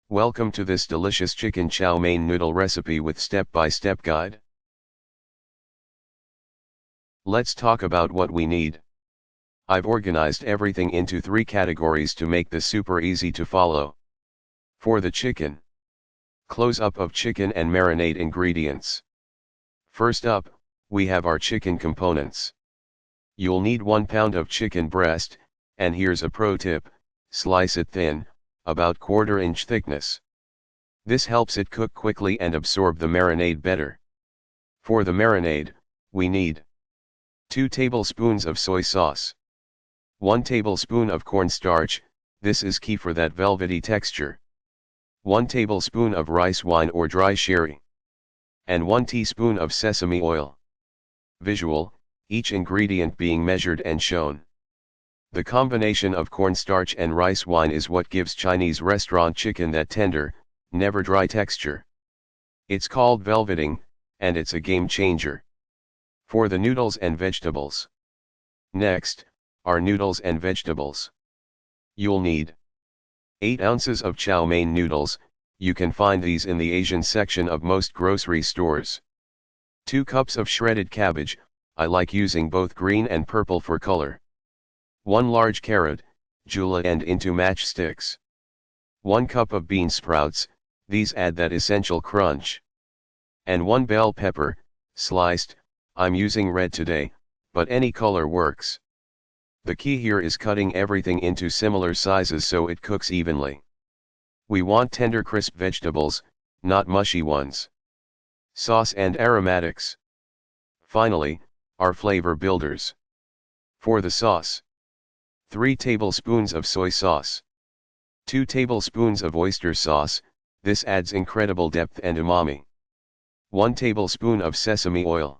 Welcome to this delicious chicken chow mein noodle recipe with step-by-step guide. Let's talk about what we need. I've organized everything into 3 categories to make this super easy to follow. For the chicken, close-up of chicken and marinade ingredients. First up, we have our chicken components. You'll need 1 pound of chicken breast, and here's a pro tip: slice it thin, about 1/4 inch thickness. This helps it cook quickly and absorb the marinade better. For the marinade, we need 2 tablespoons of soy sauce, 1 tablespoon of cornstarch, this is key for that velvety texture, 1 tablespoon of rice wine or dry sherry, and 1 teaspoon of sesame oil. Visual, each ingredient being measured and shown. The combination of cornstarch and rice wine is what gives Chinese restaurant chicken that tender, never dry texture. It's called velveting, and it's a game changer. For the noodles and vegetables. Next, are noodles and vegetables. You'll need 8 ounces of chow mein noodles, you can find these in the Asian section of most grocery stores. 2 cups of shredded cabbage, I like using both green and purple for color. 1 large carrot, julienne into matchsticks. 1 cup of bean sprouts, these add that essential crunch. And 1 bell pepper, sliced, I'm using red today, but any color works. The key here is cutting everything into similar sizes so it cooks evenly. We want tender crisp vegetables, not mushy ones. Sauce and aromatics. Finally, our flavor builders. For the sauce, 3 tablespoons of soy sauce, 2 tablespoons of oyster sauce, this adds incredible depth and umami, 1 tablespoon of sesame oil.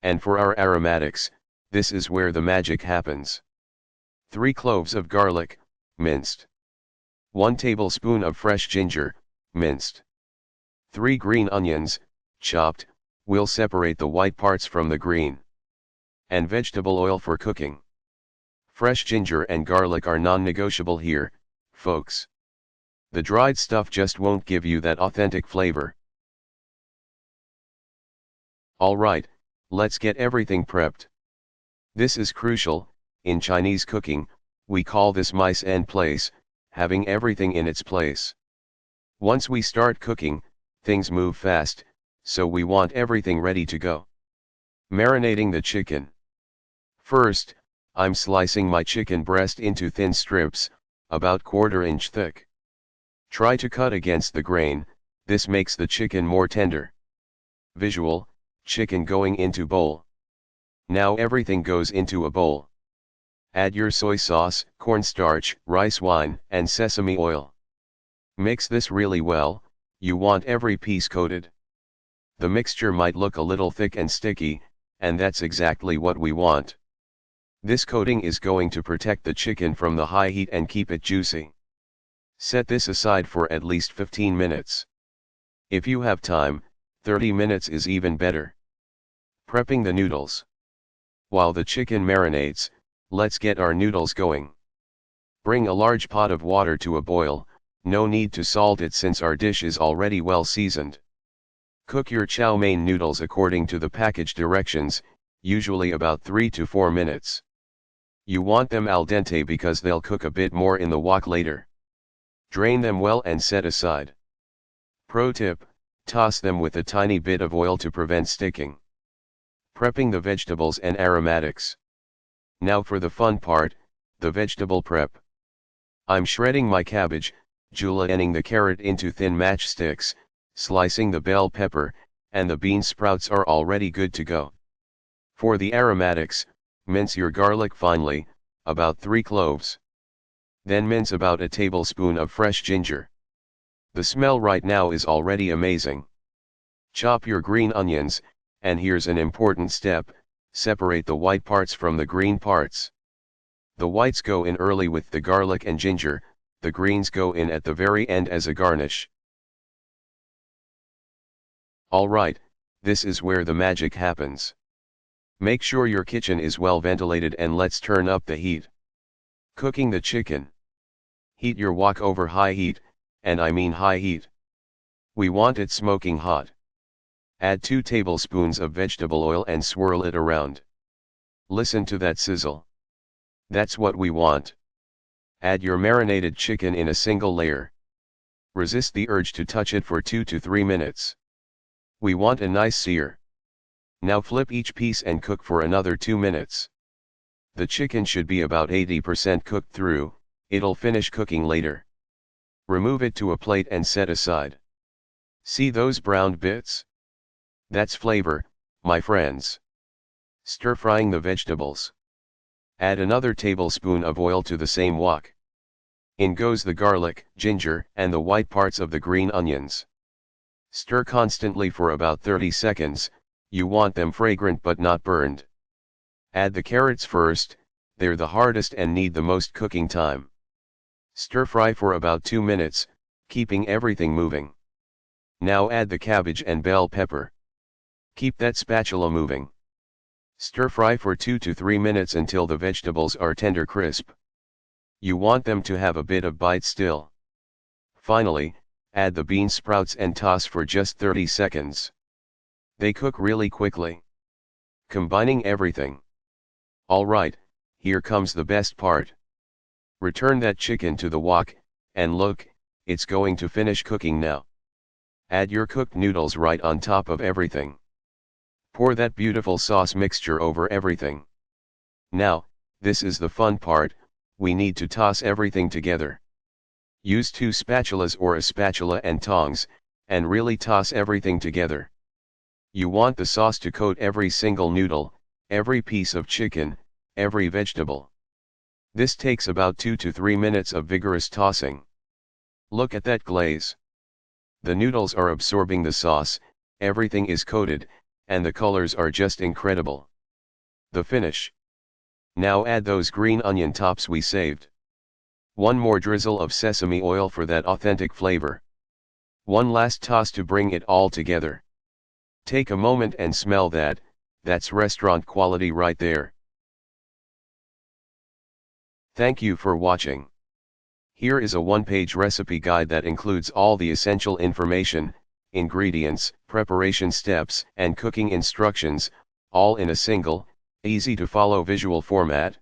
And for our aromatics, this is where the magic happens. 3 cloves of garlic, minced. 1 tablespoon of fresh ginger, minced. 3 green onions, chopped, we'll separate the white parts from the green. And vegetable oil for cooking. Fresh ginger and garlic are non-negotiable here, folks. The dried stuff just won't give you that authentic flavor. Alright, let's get everything prepped. This is crucial. In Chinese cooking, we call this mise en place, having everything in its place. Once we start cooking, things move fast, so we want everything ready to go. Marinating the chicken. First, I'm slicing my chicken breast into thin strips, about 1/4 inch thick. Try to cut against the grain, this makes the chicken more tender. Visual, chicken going into bowl. Now everything goes into a bowl. Add your soy sauce, cornstarch, rice wine, and sesame oil. Mix this really well, you want every piece coated. The mixture might look a little thick and sticky, and that's exactly what we want. This coating is going to protect the chicken from the high heat and keep it juicy. Set this aside for at least 15 minutes. If you have time, 30 minutes is even better. Prepping the noodles. While the chicken marinates, let's get our noodles going. Bring a large pot of water to a boil, no need to salt it since our dish is already well seasoned. Cook your chow mein noodles according to the package directions, usually about 3 to 4 minutes. You want them al dente because they'll cook a bit more in the wok later. Drain them well and set aside. Pro tip, toss them with a tiny bit of oil to prevent sticking. Prepping the vegetables and aromatics. Now for the fun part, the vegetable prep. I'm shredding my cabbage, julienning the carrot into thin matchsticks, slicing the bell pepper, and the bean sprouts are already good to go. For the aromatics, mince your garlic finely, about 3 cloves. Then mince about a tablespoon of fresh ginger. The smell right now is already amazing. Chop your green onions, and here's an important step, separate the white parts from the green parts. The whites go in early with the garlic and ginger, the greens go in at the very end as a garnish. Alright, this is where the magic happens. Make sure your kitchen is well ventilated and let's turn up the heat. Cooking the chicken. Heat your wok over high heat, and I mean high heat. We want it smoking hot. Add 2 tablespoons of vegetable oil and swirl it around. Listen to that sizzle. That's what we want. Add your marinated chicken in a single layer. Resist the urge to touch it for 2 to 3 minutes. We want a nice sear. Now flip each piece and cook for another 2 minutes. The chicken should be about 80% cooked through, it'll finish cooking later. Remove it to a plate and set aside. See those browned bits? That's flavor, my friends. Stir frying the vegetables. Add another tablespoon of oil to the same wok. In goes the garlic, ginger, and the white parts of the green onions. Stir constantly for about 30 seconds, you want them fragrant but not burned. Add the carrots first, they're the hardest and need the most cooking time. Stir fry for about 2 minutes, keeping everything moving. Now add the cabbage and bell pepper. Keep that spatula moving. Stir fry for 2 to 3 minutes until the vegetables are tender crisp. You want them to have a bit of bite still. Finally, add the bean sprouts and toss for just 30 seconds. They cook really quickly. Combining everything. Alright, here comes the best part. Return that chicken to the wok, and look, it's going to finish cooking now. Add your cooked noodles right on top of everything. Pour that beautiful sauce mixture over everything. Now, this is the fun part, we need to toss everything together. Use 2 spatulas or a spatula and tongs, and really toss everything together. You want the sauce to coat every single noodle, every piece of chicken, every vegetable. This takes about 2 to 3 minutes of vigorous tossing. Look at that glaze. The noodles are absorbing the sauce, everything is coated, and the colors are just incredible. The finish. Now add those green onion tops we saved. One more drizzle of sesame oil for that authentic flavor. One last toss to bring it all together. Take a moment and smell that, that's restaurant quality right there. Thank you for watching. Here is a one-page recipe guide that includes all the essential information, ingredients, preparation steps, and cooking instructions, all in a single, easy to follow visual format.